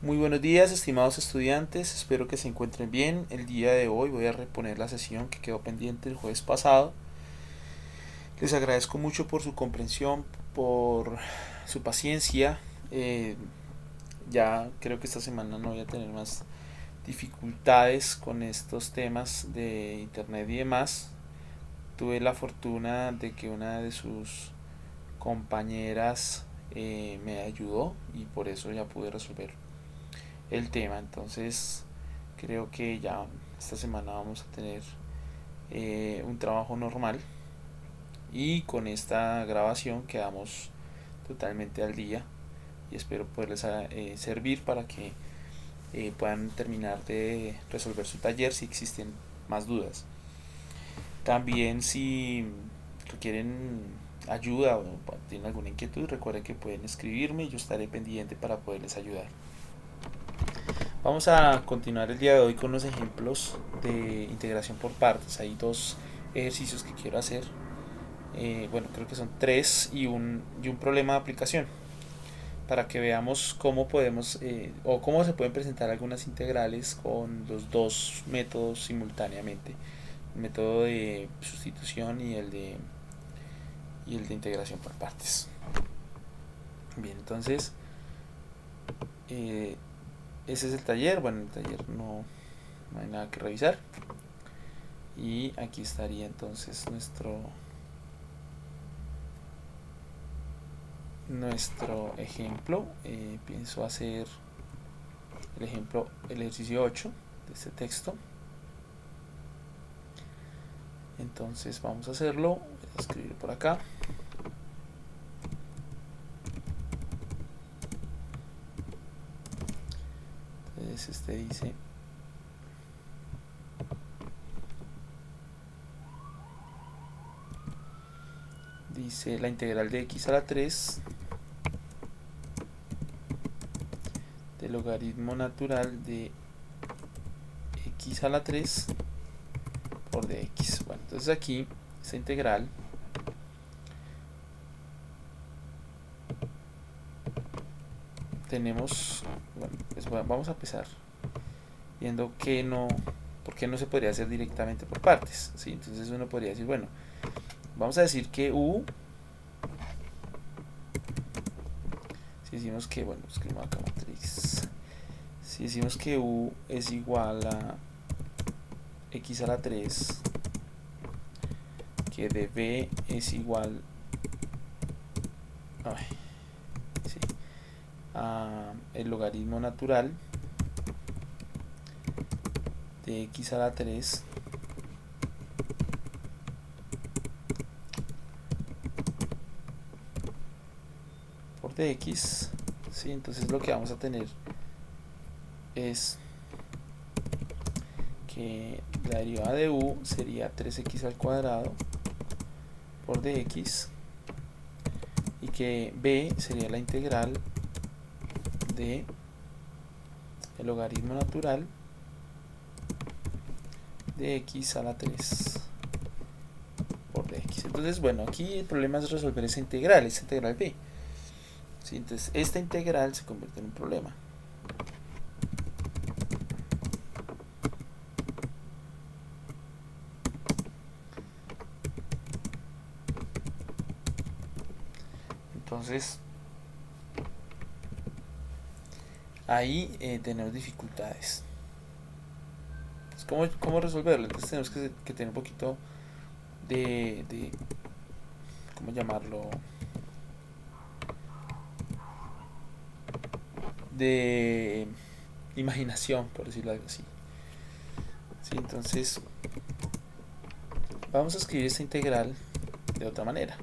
Muy buenos días, estimados estudiantes, espero que se encuentren bien. El día de hoy voy a reponer la sesión que quedó pendiente el jueves pasado. Les agradezco mucho por su comprensión, por su paciencia. Eh, ya creo que esta semana no voy a tener más dificultades con estos temas de internet y demás. Tuve la fortuna de que una de sus compañeras me ayudó y por eso ya pude resolver el tema. Entonces creo que ya esta semana vamos a tener un trabajo normal y con esta grabación quedamos totalmente al día y espero poderles servir para que puedan terminar de resolver su taller si existen más dudas. También si requieren ayuda o tienen alguna inquietud, recuerden que pueden escribirme y yo estaré pendiente para poderles ayudar. Vamos a continuar el día de hoy con los ejemplos de integración por partes. Hay dos ejercicios que quiero hacer. Bueno, creo que son tres y un problema de aplicación para que veamos cómo podemos o cómo se pueden presentar algunas integrales con los dos métodos simultáneamente. El método de sustitución y el de integración por partes. Bien, entonces eh, ese es el taller. Bueno, en el taller no hay nada que revisar. Y aquí estaría entonces nuestro ejemplo. Pienso hacer el ejercicio 8 de este texto. Entonces vamos a hacerlo. Voy a escribir por acá. Entonces este dice la integral de x a la 3 del logaritmo natural de x a la 3 por dx. Bueno, entonces aquí esta integral tenemos, bueno, pues vamos a empezar viendo por qué no se podría hacer directamente por partes, ¿sí? Entonces uno podría decir, bueno, vamos a decir que u, si decimos que, bueno, escribimos acá matriz, si decimos que u es igual a x a la 3, que de b es igual sí, a el logaritmo natural de x a la 3 por dx, ¿sí? Entonces lo que vamos a tener es que la derivada de u sería 3x al cuadrado por dx y que b sería la integral de el logaritmo natural de x a la 3 por dx. Entonces, bueno, aquí el problema es resolver esa integral b. ¿Sí? Entonces, esta integral se convierte en un problema. Entonces, ahí tenemos dificultades. Entonces, ¿cómo resolverlo? Entonces tenemos que tener un poquito de ¿cómo llamarlo? De imaginación, por decirlo así. ¿Sí? Entonces, vamos a escribir esta integral de otra manera.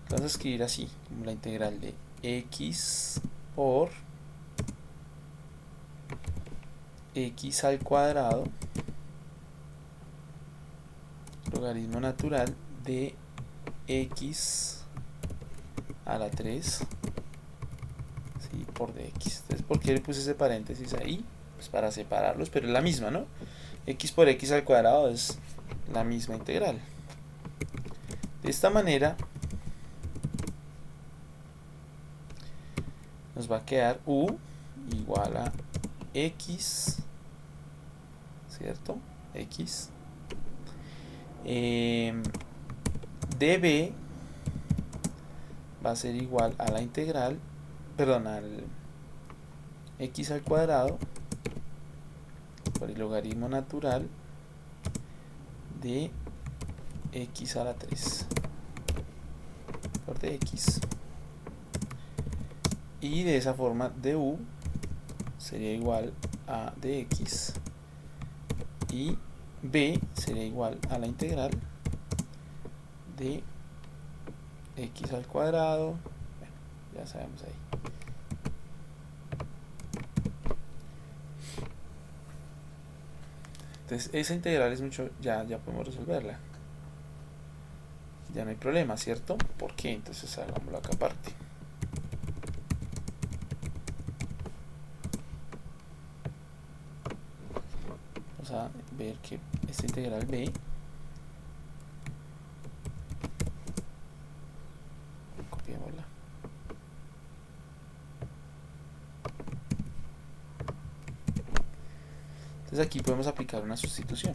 Vamos a escribir así, como la integral de x por x al cuadrado logaritmo natural de x a la 3, ¿sí? Por dx. Entonces, ¿por qué le puse ese paréntesis ahí? Pues para separarlos, pero es la misma, ¿no? X por x al cuadrado es la misma integral. De esta manera nos va a quedar u igual a x, ¿cierto? X. db va a ser igual a la integral, perdón, al x al cuadrado por el logaritmo natural de x a la 3 por dx. Y de esa forma du sería igual a dx y b sería igual a la integral de x al cuadrado. Bueno, ya sabemos ahí. Entonces esa integral es mucho, ya podemos resolverla. Ya no hay problema, ¿cierto? ¿Por qué? Entonces hagámoslo acá aparte. Vamos a ver que esta integral b copiémosla. Entonces aquí podemos aplicar una sustitución.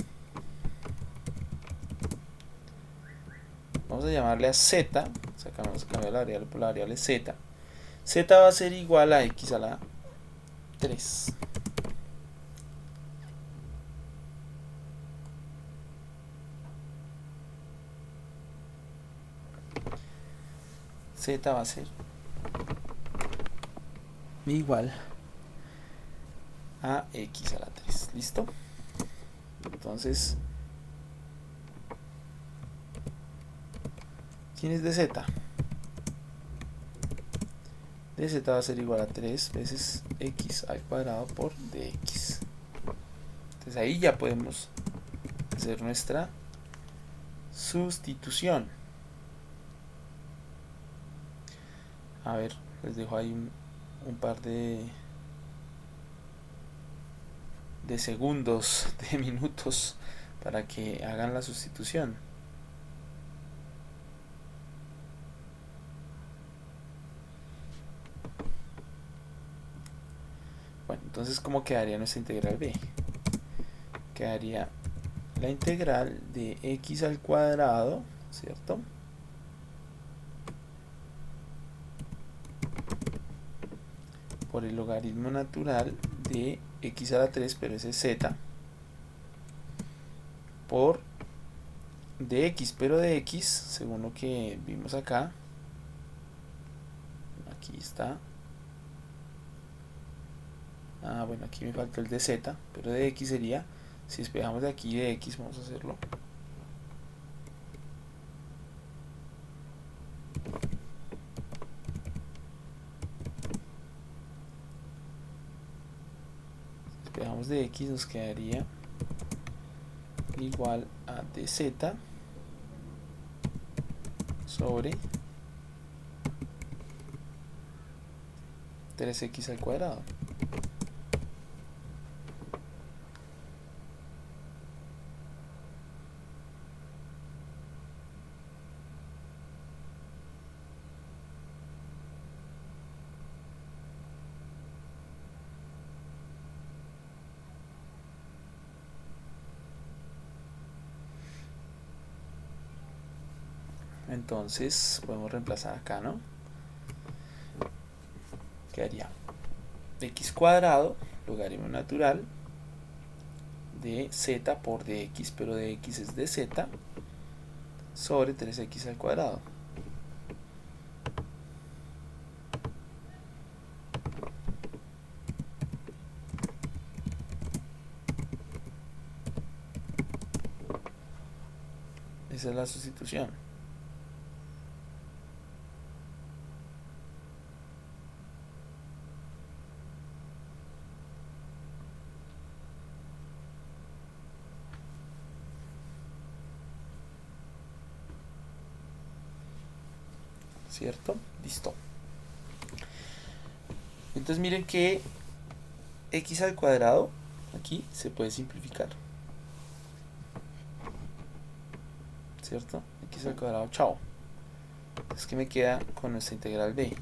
Vamos a llamarle a z, vamos a cambiar la variable por la variable z. Z va a ser igual a x a la 3. Z va a ser igual a x a la 3. ¿Listo? Entonces, ¿quién es dz? dz va a ser igual a 3 veces x al cuadrado por dx. Entonces ahí ya podemos hacer nuestra sustitución. A ver, les dejo ahí un par de segundos, de minutos, para que hagan la sustitución. Bueno, entonces, ¿cómo quedaría nuestra integral b? Quedaría la integral de x al cuadrado, ¿cierto? Por el logaritmo natural de x a la 3, pero ese es z, por dx, pero dx, según lo que vimos acá, aquí está. Bueno, aquí me faltó el de z, pero de x sería, si despejamos de aquí de x, vamos a hacerlo. Si despejamos de x, nos quedaría igual a dz sobre 3x al cuadrado. Entonces podemos reemplazar acá, ¿no? Quedaría x cuadrado, logaritmo natural de z por dx, pero dx es de z, sobre 3x al cuadrado. Esa es la sustitución. ¿Cierto? Listo. Entonces miren que x al cuadrado aquí se puede simplificar. ¿Cierto? X al cuadrado, chao. Entonces, ¿qué me queda con nuestra integral b?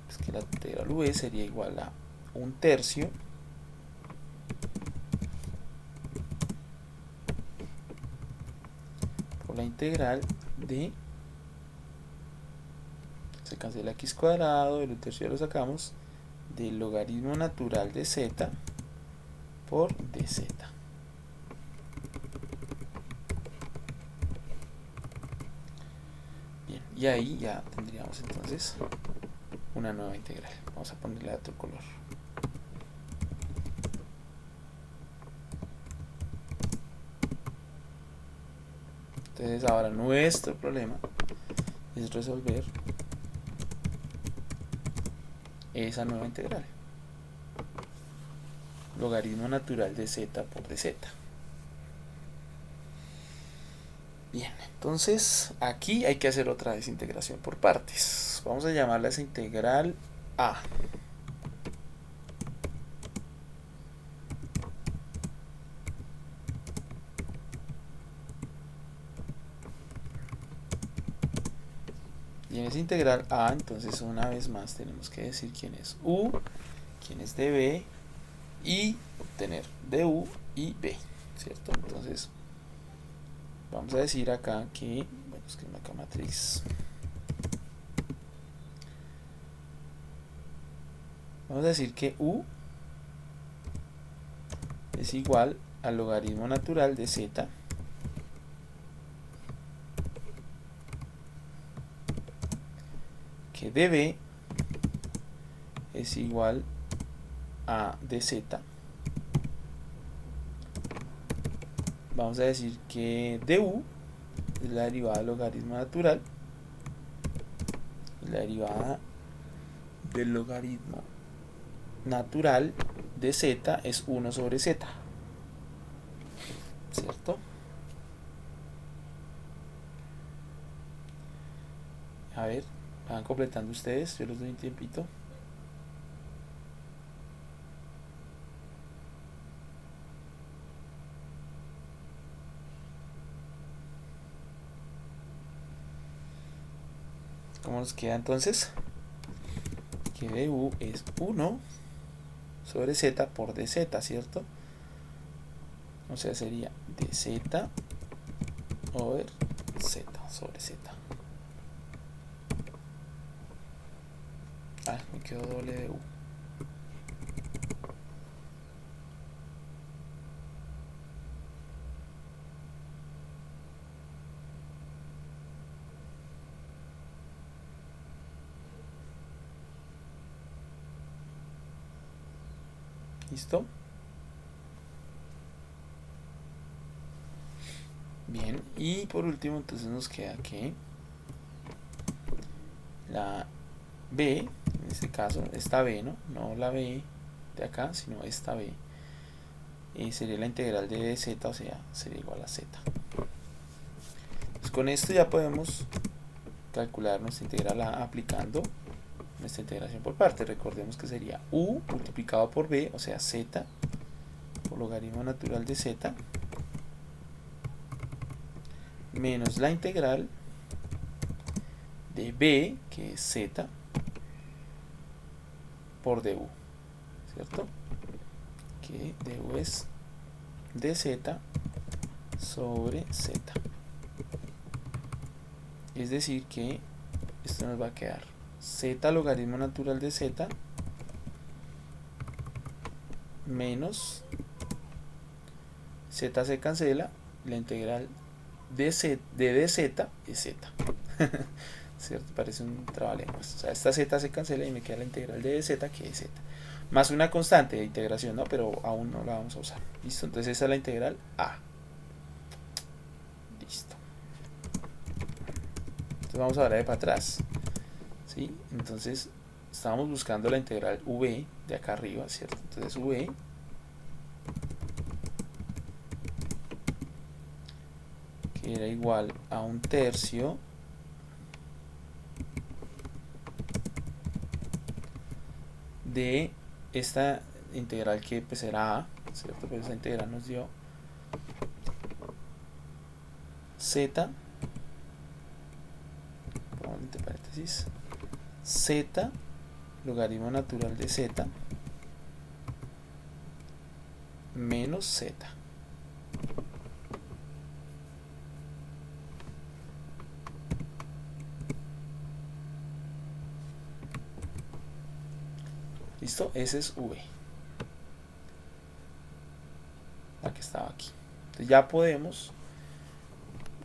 Pues que la integral v sería igual a un tercio por la integral de, se cancela x cuadrado, el tercio ya lo sacamos, del logaritmo natural de z por dz. Bien, y ahí ya tendríamos entonces una nueva integral. Vamos a ponerle otro color. Entonces ahora nuestro problema es resolver esa nueva integral. Logaritmo natural de z por dz. Bien, entonces aquí hay que hacer otra vez integración por partes. Vamos a llamarla esa integral A. Y en esa integral A, entonces una vez más tenemos que decir quién es U, quién es dB y obtener du y b, ¿cierto? Entonces vamos a decir acá que, bueno, es que es una matriz. Vamos a decir que U es igual al logaritmo natural de z que dB es igual a dz. Vamos a decir que du es la derivada del logaritmo natural, la derivada del logaritmo natural de z es 1 sobre z, ¿cierto? A ver, van completando ustedes, yo les doy un tiempito. ¿Cómo nos queda entonces? Que du es 1 sobre z por dz, ¿cierto? O sea, sería dz over z sobre z. Ah, me quedó doble de u. ¿Listo? Bien, y por último entonces nos queda que la b, en este caso esta b, no la b de acá, sino esta b, sería la integral de dz, o sea, sería igual a z. Pues con esto ya podemos calcular nuestra integral a aplicando nuestra integración por partes. Recordemos que sería u multiplicado por b, o sea z por logaritmo natural de z, menos la integral de b, que es z, por du, ¿cierto? Que du es dz sobre z. Es decir que esto nos va a quedar z logaritmo natural de z menos z se cancela, la integral de dz es z. ¿Cierto? Parece un trabalenguas. O sea, esta z se cancela y me queda la integral de dz, que es z. Más una constante de integración, ¿no? Pero aún no la vamos a usar. ¿Listo? Entonces esa es la integral a. Listo. Entonces vamos a ver para atrás. ¿Sí? Entonces estábamos buscando la integral v de acá arriba, ¿cierto? Entonces v que era igual a un tercio de esta integral que pues era a, ¿cierto? Pues esa integral nos dio z, entre paréntesis, z logaritmo natural de z menos z. ¿Listo? Ese es v. La que estaba aquí. Entonces ya podemos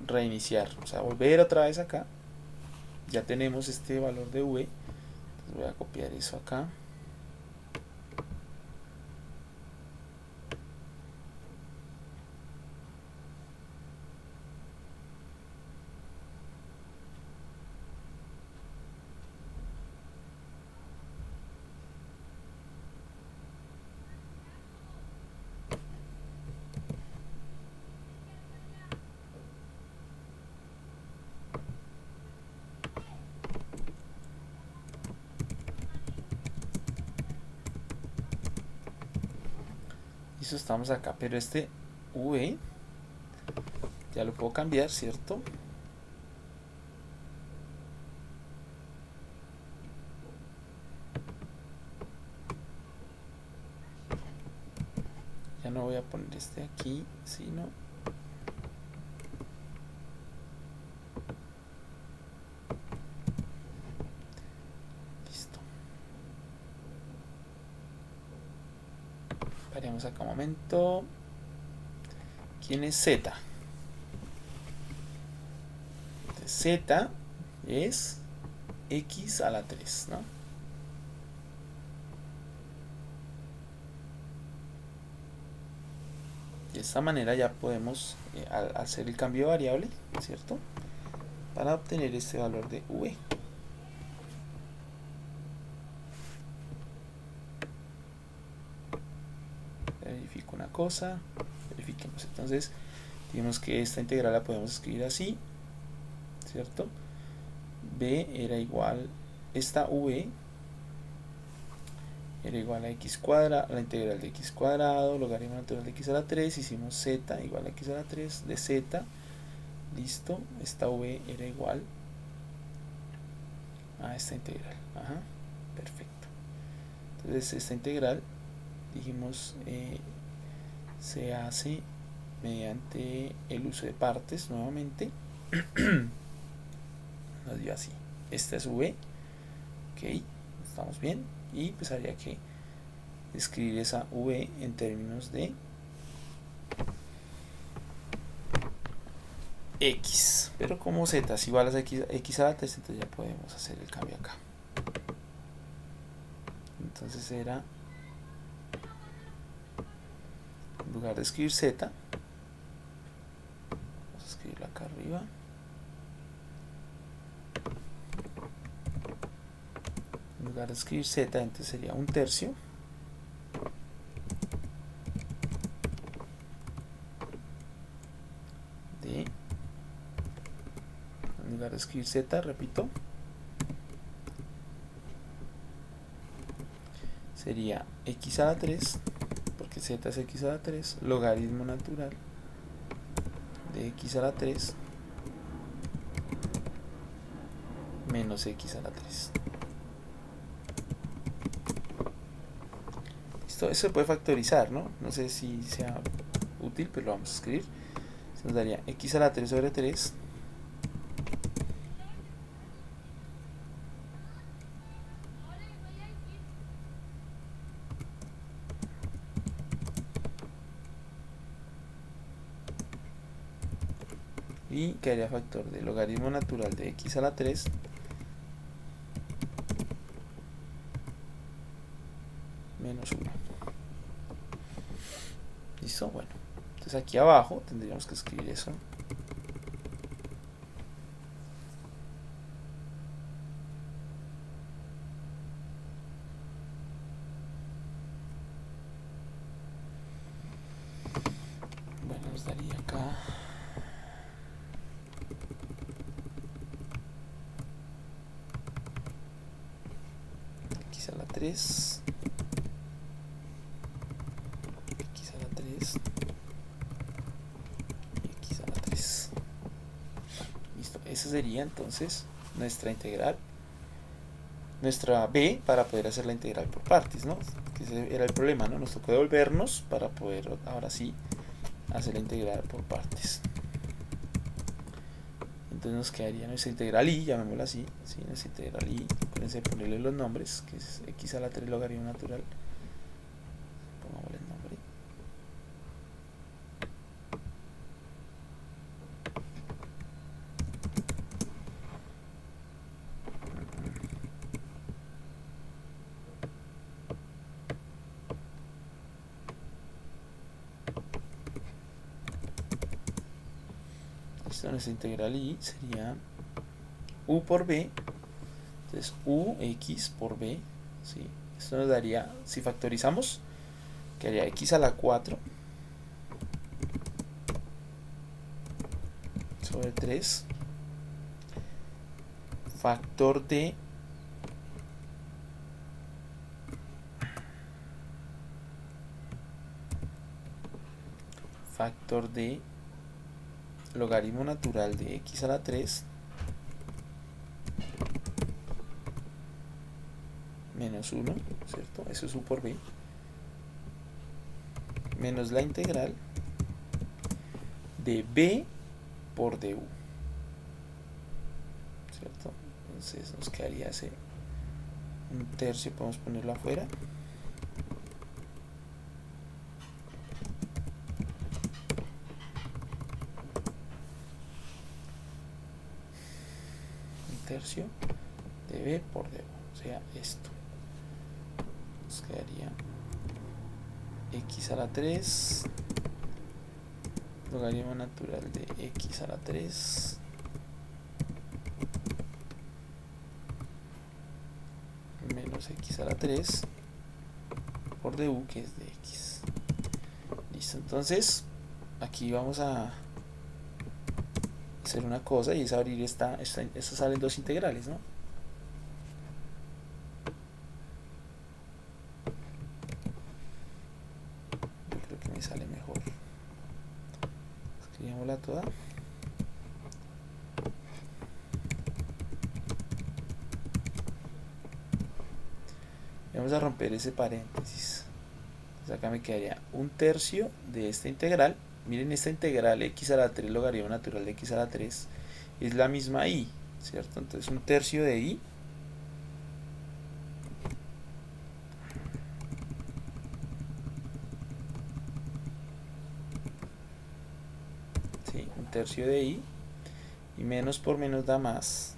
reiniciar, o sea, volver otra vez acá. Ya tenemos este valor de v. Entonces voy a copiar eso acá. Listo, estamos acá, pero este v ya lo puedo cambiar, ¿cierto? Ya no voy a poner este aquí, sino listo. Paremos acá un momento. ¿Quién es z? Z es x a la 3, ¿no? De esta manera ya podemos hacer el cambio de variable, ¿cierto? Para obtener este valor de v. Verifico una cosa, verifiquemos. Entonces, digamos que esta integral la podemos escribir así, ¿cierto? B era igual, esta v era igual a x cuadrado, la integral de x cuadrado, logaritmo natural de x a la 3, hicimos z igual a x a la 3 de z, listo, esta v era igual a esta integral, ajá, perfecto. Entonces esta integral, dijimos, se hace mediante el uso de partes nuevamente. Nos dio así, esta es v, ok, estamos bien, y pues habría que escribir esa v en términos de x, pero como z es igual a x a la 3, entonces ya podemos hacer el cambio acá. Entonces era, en lugar de escribir z, vamos a escribirlo acá arriba. En lugar de escribir z, entonces sería 1/3 de, en lugar de escribir z, repito, sería x a la 3, porque z es x a la 3, logaritmo natural de x a la 3 menos x a la 3. Listo, eso se puede factorizar, ¿no? No sé si sea útil, pero lo vamos a escribir. Se nos daría x a la 3 sobre 3 y quedaría factor de logaritmo natural de x a la 3 menos 1. ¿Listo? Bueno, entonces aquí abajo tendríamos que escribir eso. Bueno, nos daría acá x a la 3 x a la 3 y x a la 3. Listo, esa sería entonces nuestra integral nuestra b para poder hacer la integral por partes, ¿no? Ese era el problema, ¿no? Nos tocó devolvernos para poder ahora sí hacer la integral por partes. Entonces nos quedaría nuestra integral y, llamémosla así, ¿sí? Nuestra integral y, acuérdense de ponerle los nombres, que es x a la 3 logaritmo natural. Pongámosle el nombre. Listo, nuestra integral y sería u por b. Entonces ux por b, ¿sí? Esto nos daría, si factorizamos, quedaría x a la 4 sobre 3 factor de logaritmo natural de x a la 3 menos 1, ¿cierto? Eso es u por b, menos la integral de b por du, ¿cierto? Entonces nos quedaría ese un tercio, podemos ponerlo afuera. Un tercio de b por du, o sea, esto. Nos quedaría x a la 3 logaritmo natural de x a la 3 menos x a la 3 por du, que es de x. Listo, entonces aquí vamos a hacer una cosa y es abrir esto salen dos integrales, ¿no? Yo creo que me sale mejor. Escribámosla toda. Vamos a romper ese paréntesis. Entonces acá me quedaría un tercio de esta integral. Miren, esta integral x a la 3 logaritmo natural de x a la 3 es la misma y, ¿cierto? Entonces un tercio de y ¿sí? Un tercio de y menos por menos da más.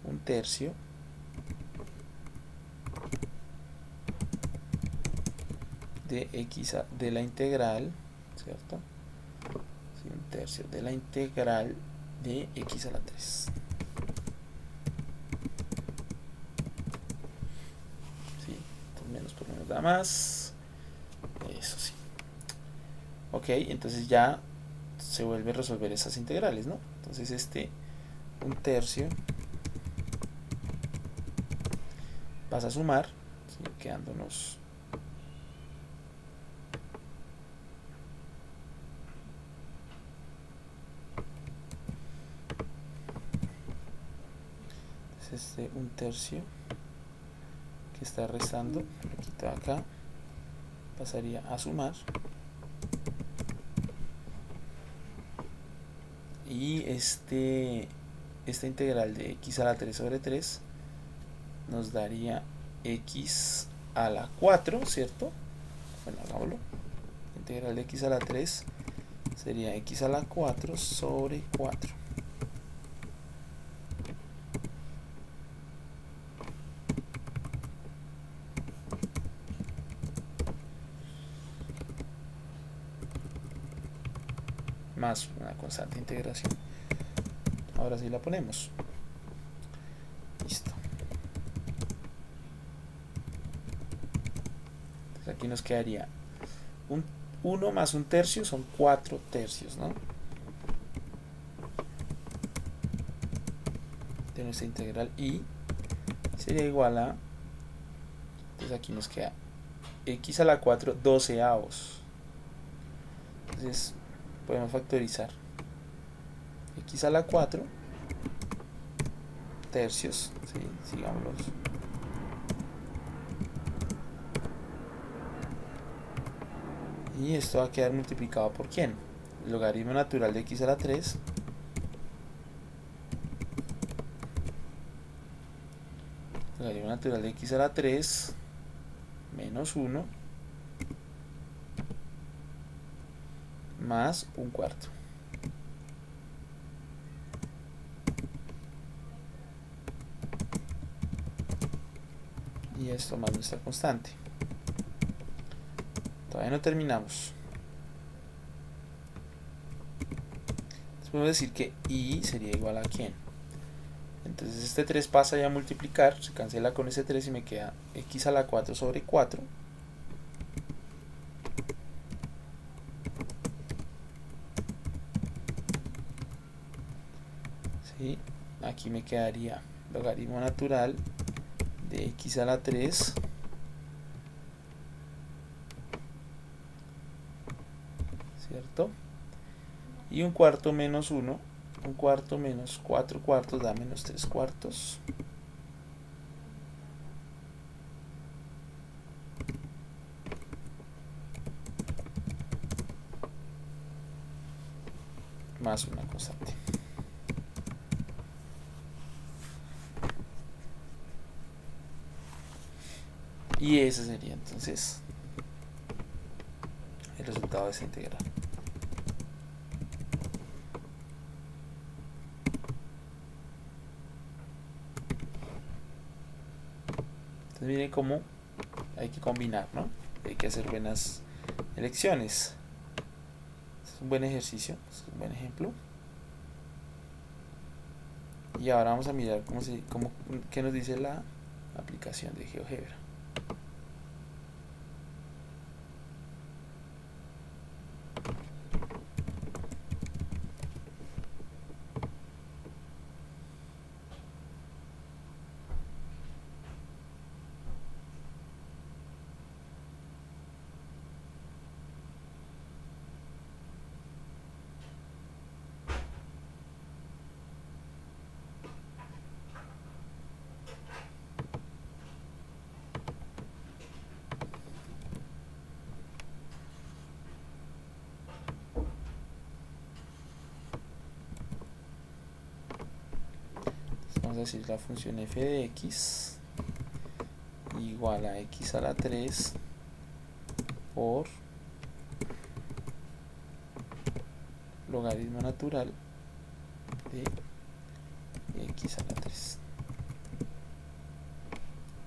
Un tercio de x de la integral, ¿cierto? Sí, un tercio de la integral de x a la 3. ¿Sí? Entonces menos por menos da más. Eso sí. Ok, entonces ya se vuelve a resolver esas integrales, ¿no? Entonces un tercio vas a sumar, ¿sí? Quedándonos un tercio que está restando, lo quito acá, pasaría a sumar y esta integral de x a la 3 sobre 3 nos daría x a la 4, ¿cierto? Bueno, hagámoslo. La integral de x a la 3 sería x a la 4 sobre 4. Más una constante de integración. Ahora sí la ponemos. Listo. Entonces aquí nos quedaría 1 más un tercio son 4 tercios, ¿no? De nuestra integral y sería igual a, entonces aquí nos queda x a la 4 doceavos. Entonces podemos factorizar x a la 4 tercios, ¿sí? Sigámoslos. Y esto va a quedar multiplicado por ¿quién? El logaritmo natural de x a la 3 logaritmo natural de x a la 3 menos 1 más un cuarto. Y esto más nuestra constante. Todavía no terminamos. Entonces podemos decir que y sería igual a ¿quién? Entonces este 3 pasa ya a multiplicar, se cancela con ese 3 y me queda x a la 4 sobre 4. ¿Sí? Aquí me quedaría logaritmo natural de x a la 3 ¿cierto? Y un cuarto menos 1, un cuarto menos 4 cuartos da menos 3 cuartos. Más una constante. Y ese sería entonces el resultado de esa integral. Entonces miren cómo hay que combinar, ¿no? Hay que hacer buenas elecciones. Es un buen ejercicio, es un buen ejemplo. Y ahora vamos a mirar qué nos dice la aplicación de GeoGebra. Vamos a decir la función f de x igual a x a la 3 por logaritmo natural de x a la 3.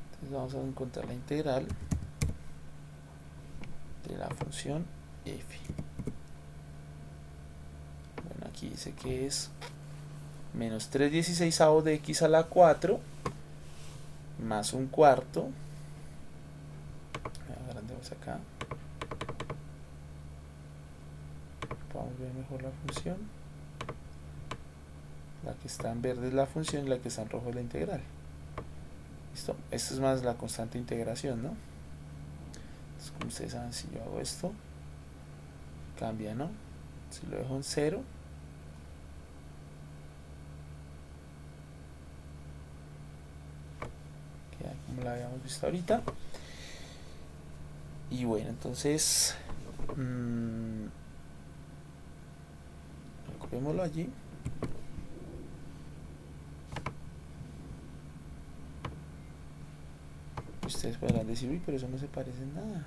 Entonces vamos a encontrar la integral de la función f. Bueno, aquí dice que es menos 3/16 de x a la 4 más un cuarto. Agrandemos acá. Vamos a ver mejor la función. La que está en verde es la función y la que está en rojo es la integral. Listo. Esto es más la constante de integración, ¿no? Entonces, como ustedes saben, si yo hago esto, cambia, ¿no? Si lo dejo en 0, queda como la habíamos visto ahorita. Y bueno, entonces copiémoslo allí. Ustedes podrán decir, uy, pero eso no se parece en nada,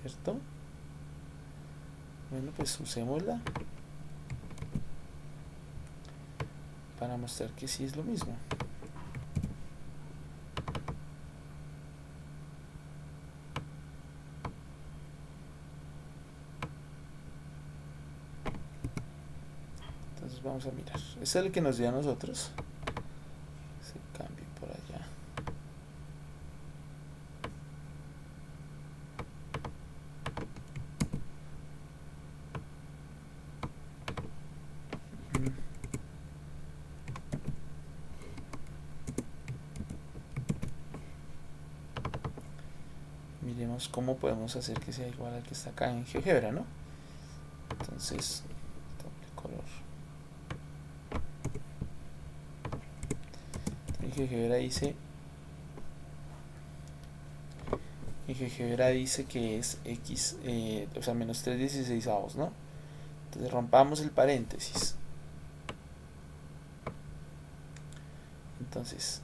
¿cierto? Bueno, pues usémosla para mostrar que sí es lo mismo. Entonces vamos a mirar. Este es el que nos dio a nosotros. Se cambia por allá. Miremos cómo podemos hacer que sea igual al que está acá en GeoGebra, ¿no? Entonces, doble color. GeoGebra dice que es x, o sea, menos 3/16, ¿no? Entonces rompamos el paréntesis. Entonces,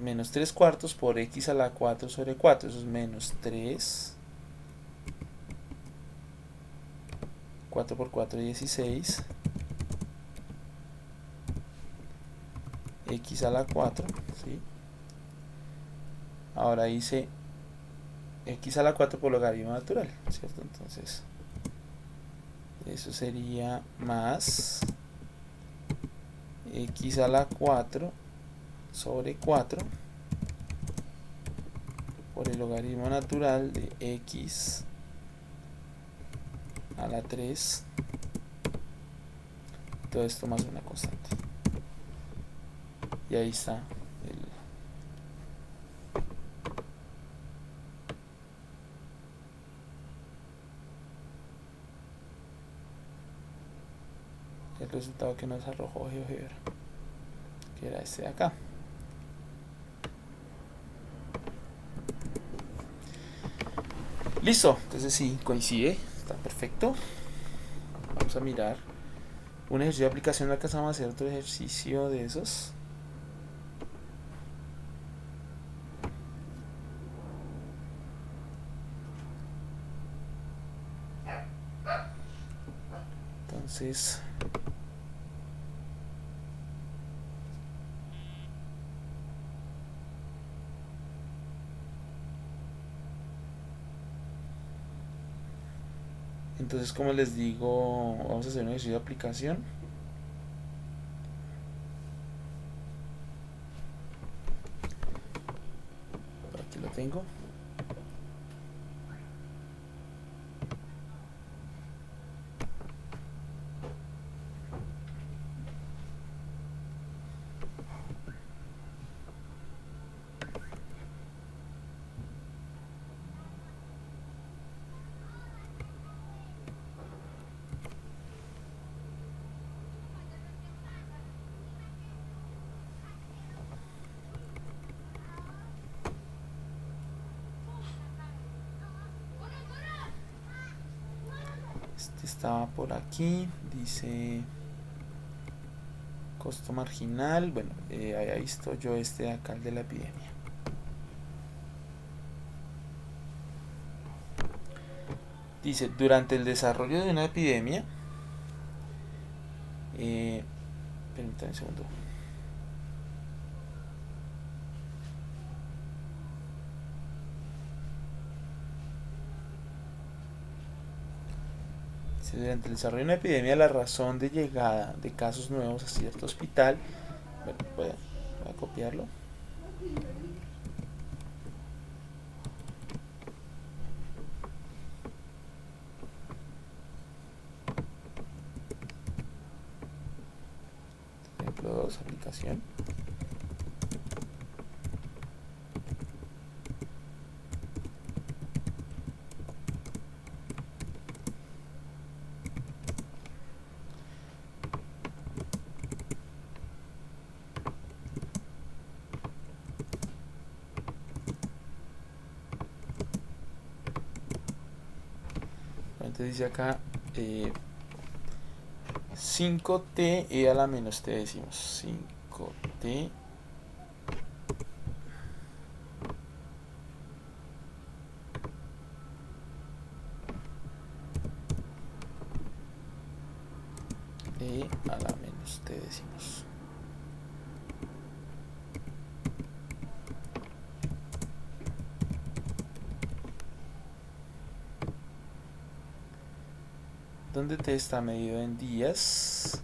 menos 3/4 por x a la 4 sobre 4, eso es menos 3. 4 por 4, 16. X a la 4, ¿sí? Ahora hice x a la 4 por logaritmo natural, ¿cierto? Entonces, eso sería más x a la 4 sobre 4 por el logaritmo natural de x a la 3, todo esto más una constante. Y ahí está el resultado que nos arrojó GeoGebra, que era este de acá. Listo, entonces sí, coincide, está perfecto. Vamos a mirar un ejercicio de aplicación. No alcanzamos a hacer otro ejercicio de esos. Entonces, como les digo, vamos a hacer un ejercicio de aplicación. Por aquí lo tengo. Este estaba por aquí, dice costo marginal. Bueno, había visto yo este de acá, el de la epidemia. Dice, durante el desarrollo de una epidemia, permítanme un segundo. Durante el desarrollo de una epidemia, la razón de llegada de casos nuevos a cierto hospital, bueno, voy a copiarlo. Ejemplo 2, aplicación. Entonces dice acá 5t e a la menos t, decimos 5t e a la menos t, decimos. Donde t está medido en días,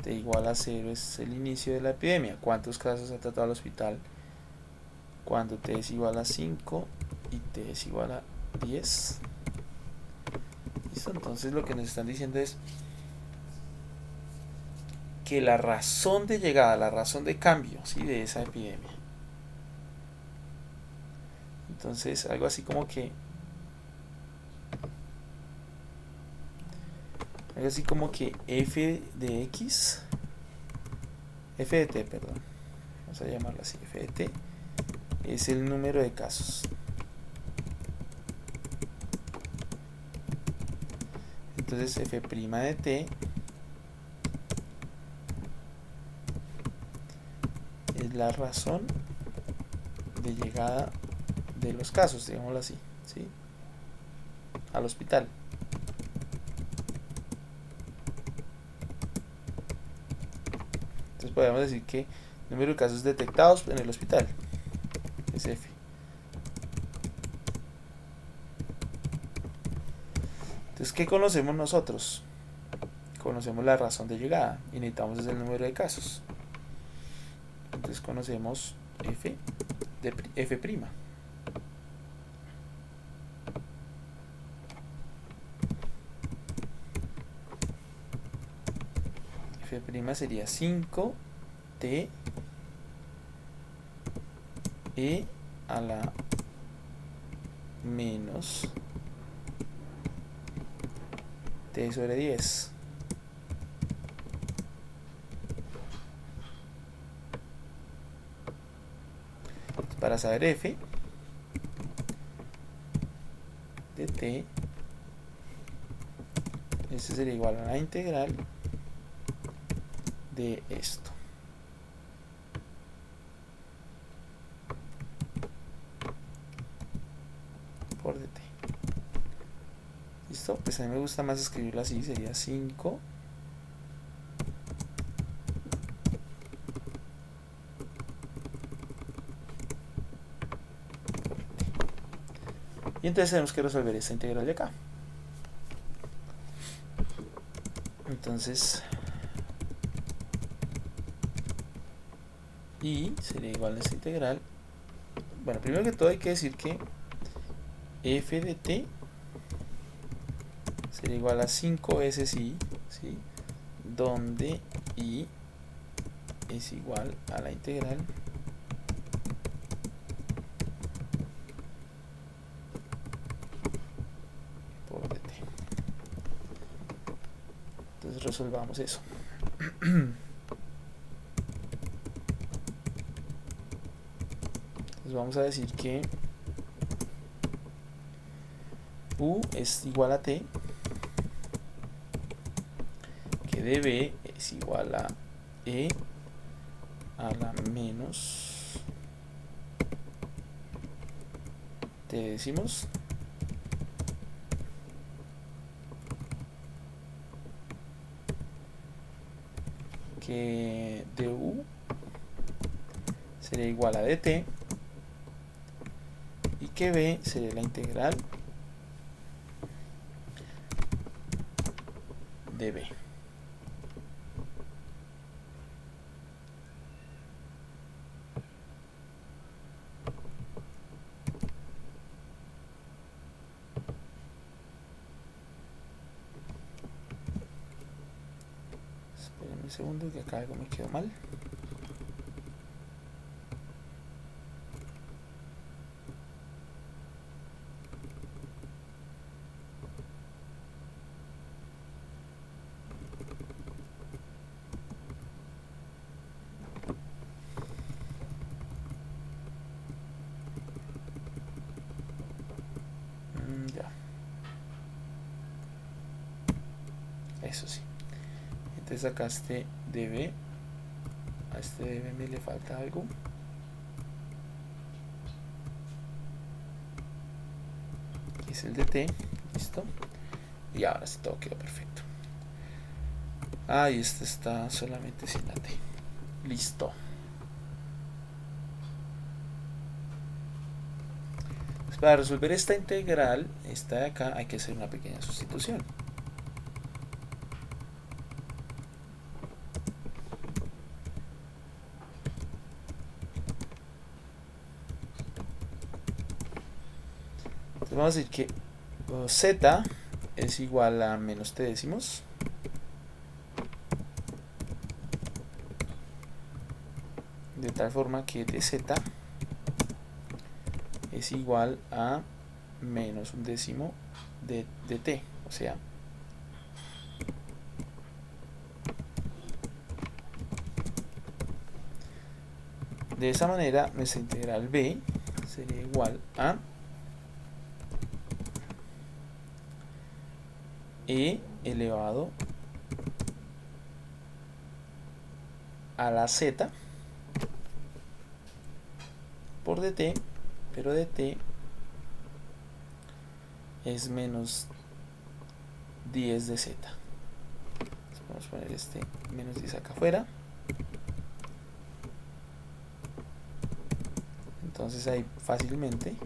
t igual a 0 es el inicio de la epidemia. ¿Cuántos casos ha tratado el hospital cuando t es igual a 5 y t es igual a 10? ¿Listo? Entonces lo que nos están diciendo es que la razón de llegada, la razón de cambio, ¿sí?, de esa epidemia. Entonces algo así como que f de x, f de t, perdón, vamos a llamarlo así, f de t, es el número de casos. Entonces f' de t es la razón de llegada de los casos, digámoslo así, ¿sí? Al hospital. Entonces podemos decir que el número de casos detectados en el hospital es f. Entonces, ¿qué conocemos nosotros? Conocemos la razón de llegada y necesitamos el número de casos. Entonces conocemos f de f'. F' sería 5t e a la menos t sobre 10. Para saber f de t, este sería igual a la integral de esto. Por dt. ¿Listo? Pues a mí me gusta más escribirlo así, sería 5 y entonces tenemos que resolver esta integral de acá. Entonces y sería igual a esta integral. Bueno, primero que todo hay que decir que f de t sería igual a 5 veces i, ¿sí? Donde i es igual a la integral por dt. Entonces resolvamos eso. Entonces vamos a decir que u es igual a t, que db es igual a e a la menos t decimos que du sería igual a dt y que b sería la integral de b. Esperen un segundo que acá algo me quedó mal. Ya. Eso sí. Entonces acá este db, a este db me le falta algo. Aquí es el dt, listo. Y ahora sí todo quedó perfecto. Ah, y este está solamente sin la t. Listo. Pues para resolver esta integral, esta de acá, hay que hacer una pequeña sustitución. Entonces vamos a decir que z es igual a menos t décimos. De tal forma que dz es igual a menos un décimo de t, o sea, De esa manera nuestra integral b sería igual a e elevado a la z por dt, pero dt es menos 10 de z. Entonces vamos a poner este menos 10 acá afuera. Entonces ahí fácilmente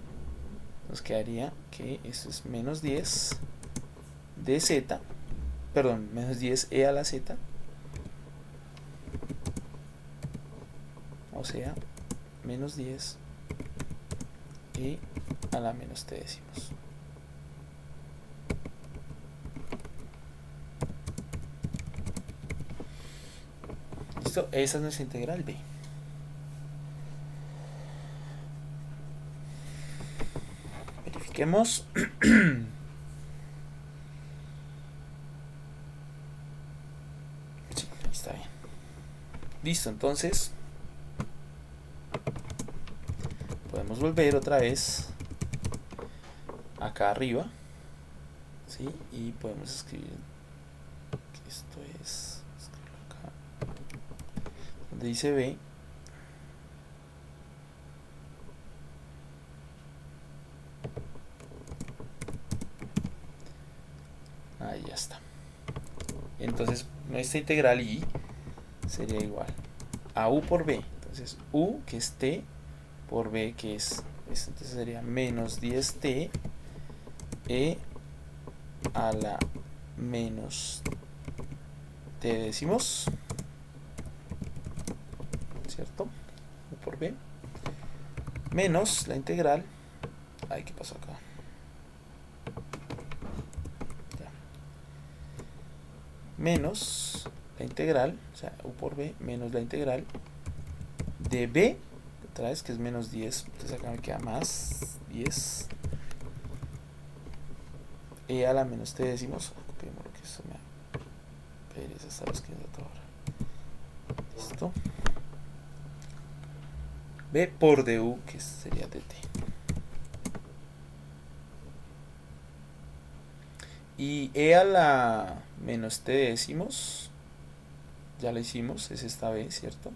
nos quedaría que esto es menos 10 de z, perdón, menos 10 e a la z, o sea, menos 10 e a la menos t décimos. Listo, esa es nuestra integral b. Verifiquemos. Sí, ahí está bien. Listo, entonces podemos volver otra vez acá arriba, ¿sí? Y podemos escribir que esto es, acá, donde dice b, ahí ya está. Entonces nuestra integral y sería igual a u por b. Entonces u, que es t, por b, que es esto, entonces sería menos 10t e a la menos t décimos, ¿cierto? U por b menos la integral. Ay, ¿qué pasó acá? Ya. Menos la integral, o sea, u por b menos la integral de b, otra vez, que es menos 10, entonces acá me queda más 10 e a la menos t décimos. Copiemos lo que eso me pereza estar escribiendo todo ahora. Listo. b por du, que sería dt. Y e a la menos t décimos, ya lo hicimos, es esta b, ¿cierto?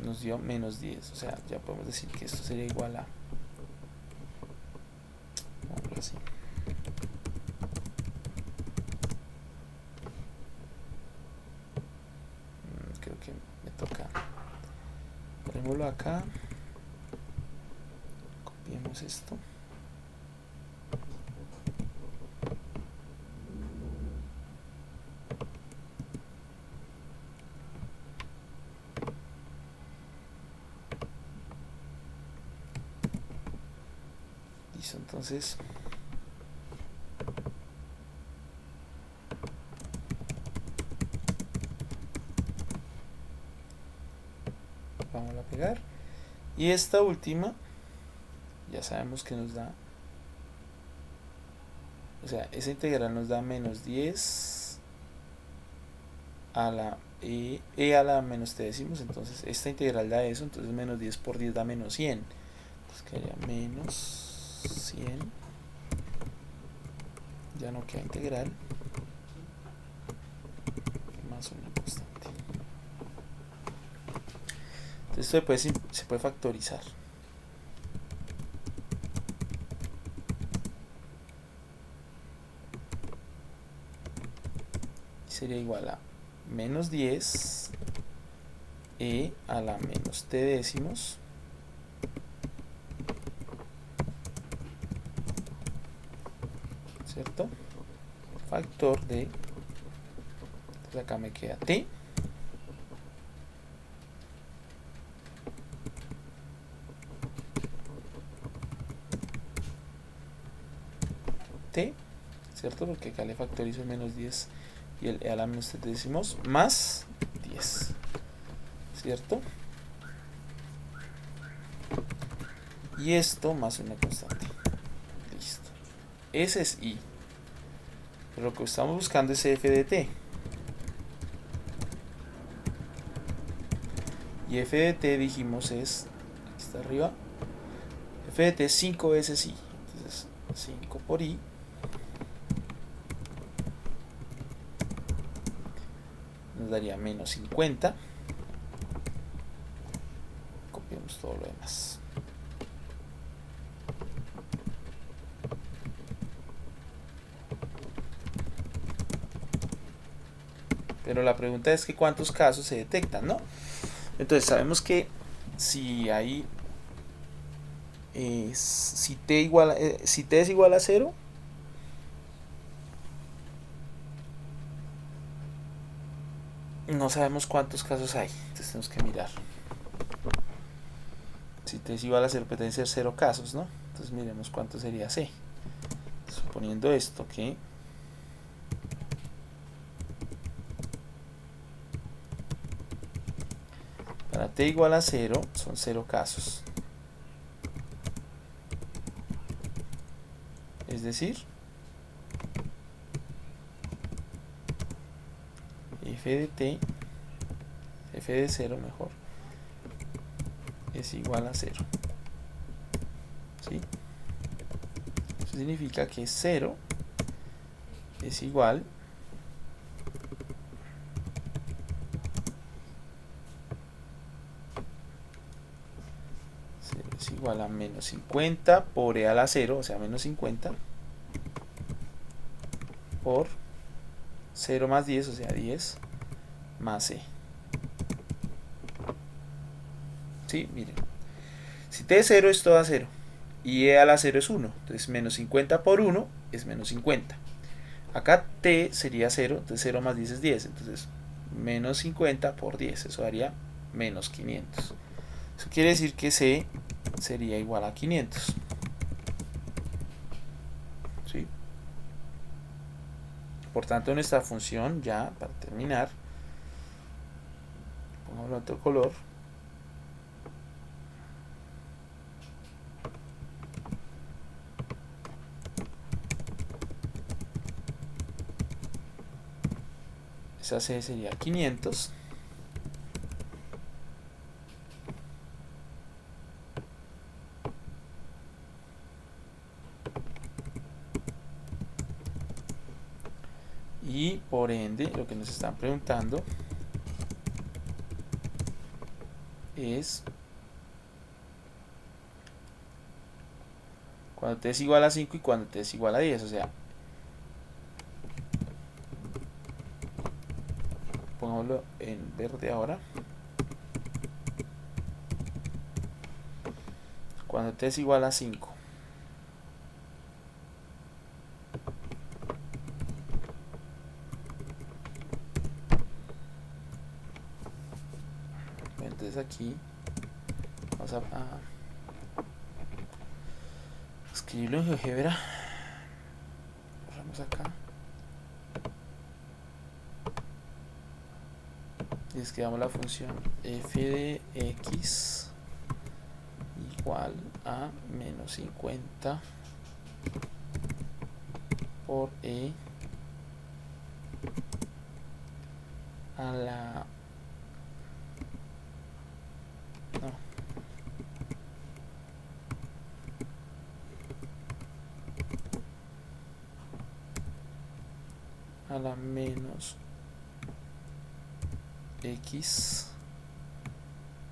Nos dio menos 10, o sea, ya podemos decir que esto sería igual a, vamos así, creo que me toca, ponémoslo acá, copiemos esto, listo. Entonces vamos a pegar, y esta última ya sabemos que nos da, o sea, esa integral nos da menos 10 a la e a la menos t décimos. Entonces esta integral da eso, entonces menos 10 por 10 da menos 100, entonces quedaría menos 100, ya no queda integral, más una constante. Entonces esto se puede factorizar. Sería igual a menos 10 e a la menos t décimos ¿cierto? Factor de, entonces acá me queda t ¿cierto? Porque acá le factorizo el menos 10 y el e a la menos t décimos más 10, ¿cierto? Y esto más una constante. Listo. Ese es i. Pero lo que estamos buscando es f de t. Y Y f de t dijimos es, aquí está arriba, f de t es 5 veces i. Entonces 5 por i nos daría menos 50. Copiamos todo lo demás. Pero la pregunta es que cuántos casos se detectan, ¿no? Entonces sabemos que si hay si t es igual a 0, no sabemos cuántos casos hay. Entonces tenemos que mirar. Si t es igual a 0, pues deben ser 0 casos, ¿no? Entonces miremos cuánto sería c. Suponiendo esto, que para t igual a 0 son 0 casos. Es decir, f de t, f de 0 mejor, es igual a 0. ¿Sí? Eso significa que 0 es igual a menos 50 por e a la 0, o sea, menos 50 por 0 más 10, o sea, 10 más e. ¿Sí? Miren. Si t es 0 es todo a 0 y e a la 0 es 1, entonces menos 50 por 1 es menos 50. Acá t sería 0, entonces 0 más 10 es 10, entonces menos 50 por 10, eso daría menos 500. Eso quiere decir que c sería igual a 500. ¿Sí? Por tanto, nuestra función, ya para terminar, pongamos otro color. Esa c sería 500. Y por ende, lo que nos están preguntando es cuando t es igual a 5 y cuando t es igual a 10. O sea, pongámoslo en verde ahora. Cuando t es igual a 5. Entonces aquí vamos a escribirlo en GeoGebra. Borramos acá. Y escribamos la función f de x igual a menos 50 por e a la menos x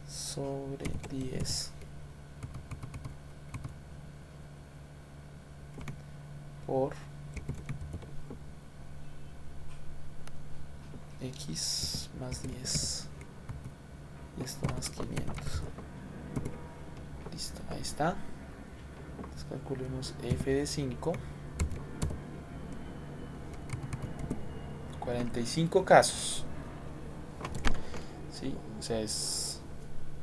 sobre 10 por x más 10 y esto más 500. Listo, ahí está. Entonces calculemos f de 5. 45 casos. ¿Sí? O sea, es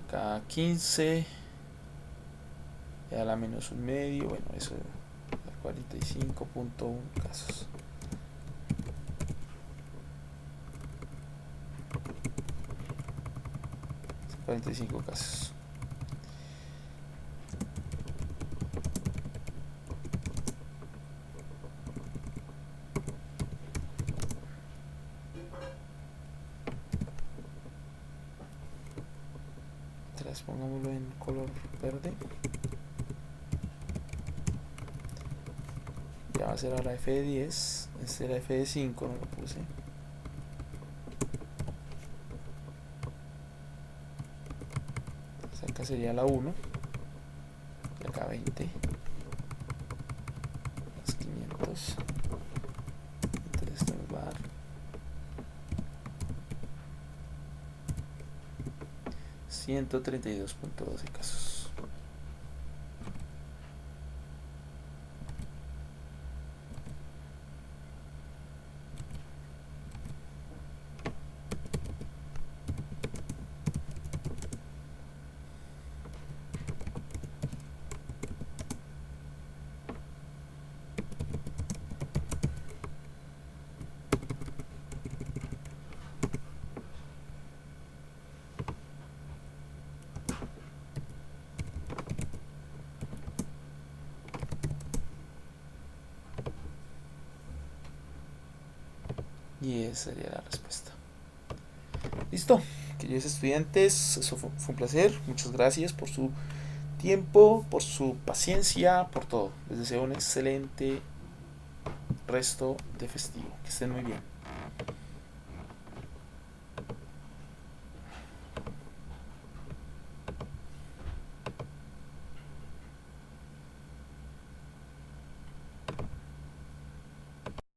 cada 15 a la menos un medio. Bueno, eso 45.1 casos. 45 casos. mientras pongámoslo en color verde. Ya va a ser ahora F de 10. Este era F de 5, no lo puse. Entonces acá sería la 1. Y acá 20. Más 500. Entonces esto nos va a dar 132.12 casos. Y esa sería la respuesta. Listo, queridos estudiantes, eso fue un placer. Muchas gracias por su tiempo, por su paciencia, por todo. Les deseo un excelente resto de festivo. Que estén muy bien.